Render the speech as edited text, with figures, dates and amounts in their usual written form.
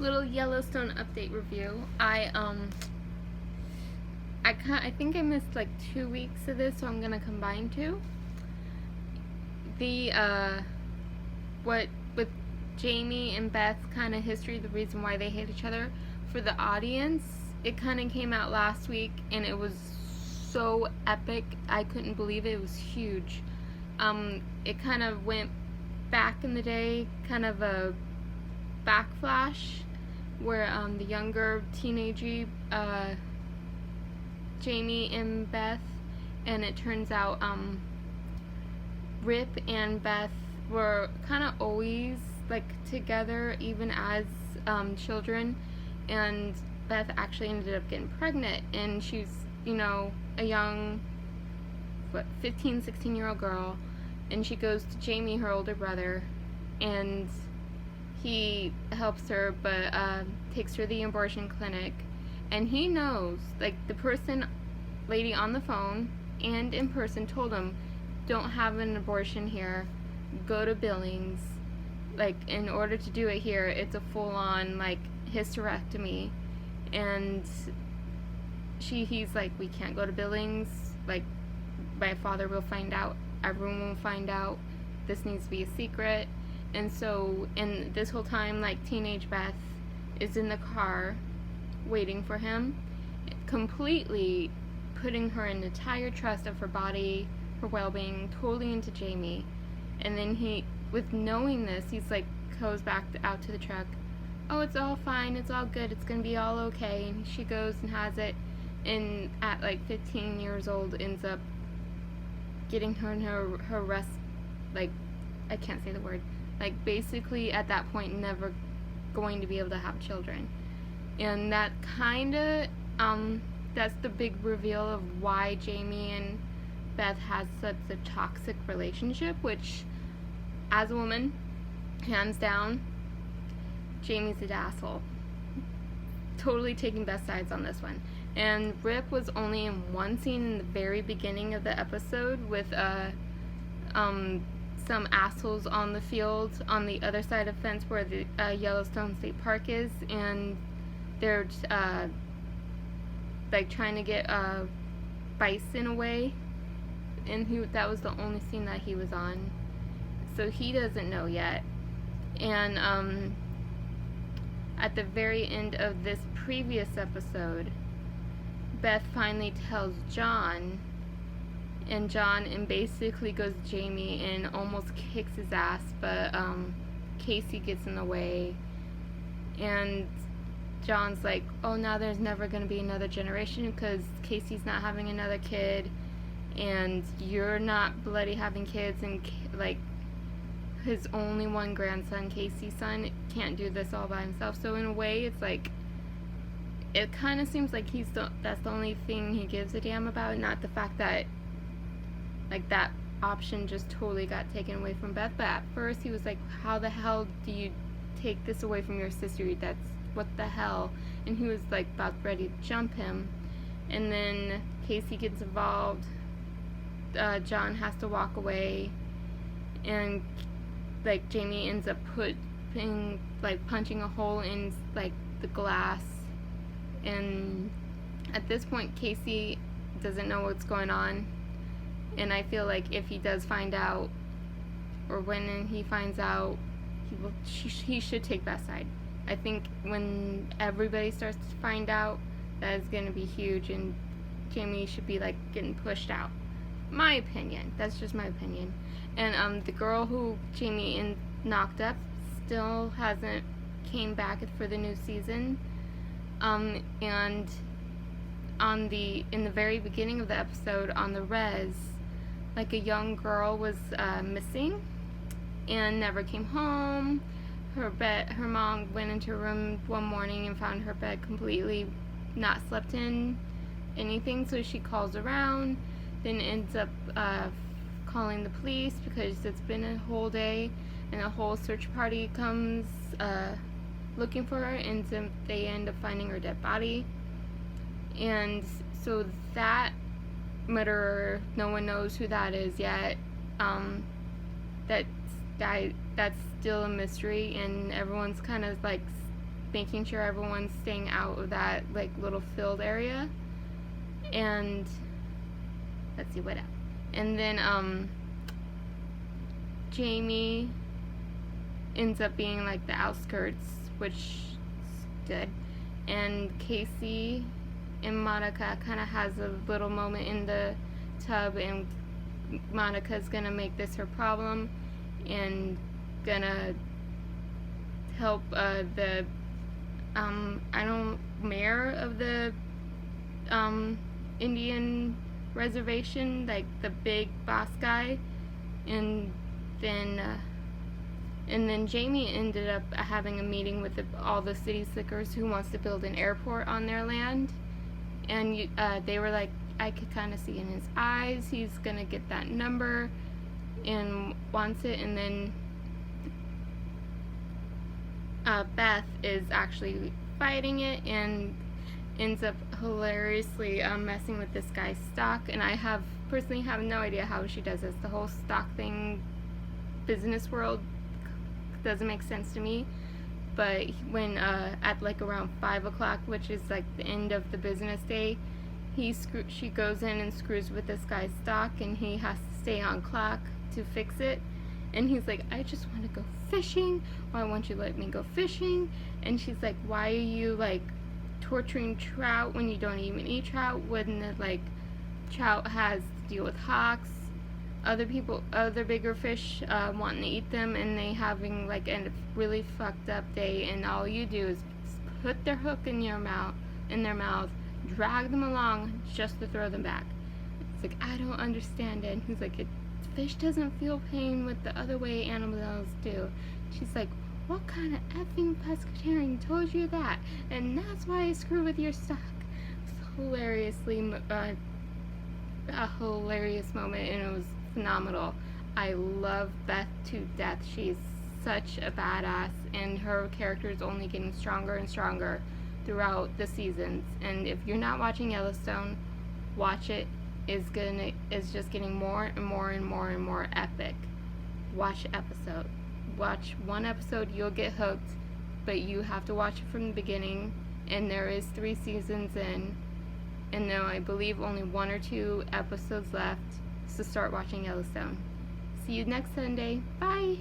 Little Yellowstone update review. I think I missed like 2 weeks of this, so I'm gonna combine two. The what with Jamie and Beth's kind of history, the reason why they hate each other. For the audience, it kind of came out last week, and it was so epic. I couldn't believe it. It was huge. It kind of went back in the day, kind of a backflash where the younger teenagey Jamie and Beth, and it turns out Rip and Beth were kind of always like together even as children, and Beth actually ended up getting pregnant, and she's a young 15, 16-year-old girl, and she goes to Jamie, her older brother, and he helps her, but takes her to the abortion clinic, and he knows, like, the lady on the phone and in person told him, don't have an abortion here, go to Billings. Like, in order to do it here, it's a full-on, like, hysterectomy, and he's like, we can't go to Billings, like, my father will find out, everyone will find out, this needs to be a secret. And so, in this whole time, like, teenage Beth is in the car waiting for him, completely putting her entire trust of her body, her well-being, totally into Jamie. And then he, with knowing this, he's like, goes back out to the truck. Oh, it's all fine, it's all good, it's gonna be all okay. And she goes and has it, and at like 15 years old, ends up getting her in her rest, like, I can't say the word, like, basically at that point never going to be able to have children. And that kinda that's the big reveal of why Jamie and Beth has such a toxic relationship, which, as a woman, hands down, Jamie's an asshole. Totally taking Beth's sides on this one. And Rip was only in one scene in the very beginning of the episode with some assholes on the field on the other side of the fence where the Yellowstone State Park is, and they're like trying to get bison away, and that was the only scene that he was on, so he doesn't know yet. And at the very end of this previous episode, Beth finally tells John, and John basically goes to Jamie and almost kicks his ass, but Casey gets in the way, and John's like, oh, now there's never going to be another generation because Casey's not having another kid, and you're not bloody having kids, and like his only one grandson, Casey's son, can't do this all by himself. So in a way, it's like, it kind of seems like that's the only thing he gives a damn about, not the fact that, like, that option just totally got taken away from Beth. But at first he was like, how the hell do you take this away from your sister? That's, what the hell? And he was like about ready to jump him, and then Casey gets involved. John has to walk away, and like Jamie ends up punching a hole in like the glass, and at this point Casey doesn't know what's going on, and I feel like if he does find out, or when he finds out, he should take that side. I think when everybody starts to find out, that is going to be huge, and Jamie should be like getting pushed out. My opinion. That's just my opinion. And the girl who Jamie knocked up still hasn't came back for the new season. And in the very beginning of the episode on the res, like, a young girl was missing and never came home. Her mom went into her room one morning and found her bed completely not slept in anything, so she calls around, then ends up calling the police because it's been a whole day, and a whole search party comes looking for her, and they end up finding her dead body. And so that murderer, no one knows who that is yet. That's still a mystery, and everyone's kind of like making sure everyone's staying out of that like little field area. And let's see what else. And then Jamie ends up being like the outskirts, which is good. And Casey and Monica kind of has a little moment in the tub, and Monica's gonna make this her problem and gonna help the mayor of the Indian reservation, like the big boss guy. And then Jamie ended up having a meeting with all the city slickers who wants to build an airport on their land. And they were like, I could kind of see in his eyes he's gonna get that number and wants it. And then Beth is actually fighting it and ends up hilariously messing with this guy's stock. And I personally have no idea how she does this. The whole stock thing, business world, doesn't make sense to me. But when at like around 5 o'clock, which is like the end of the business day, she goes in and screws with this guy's stock, and he has to stay on clock to fix it. And he's like, I just want to go fishing. Why won't you let me go fishing? And she's like, why are you like torturing trout when you don't even eat trout? When like trout has to deal with hawks, other bigger fish wanting to eat them, and they having like a really fucked up day, and all you do is put their hook in their mouth, drag them along just to throw them back. It's like, I don't understand it. And he's like, fish doesn't feel pain with the other way animals do. She's like, what kind of effing pescatarian told you that? And that's why I screw with your stock. It's a hilarious moment, and it was phenomenal. I love Beth to death. She's such a badass, and her character is only getting stronger and stronger throughout the seasons. And if you're not watching Yellowstone, watch it. It's just getting more and more and more and more epic. Watch one episode, you'll get hooked, but you have to watch it from the beginning. And there is 3 seasons in, and now I believe only 1 or 2 episodes left, so start watching Yellowstone. See you next Sunday. Bye!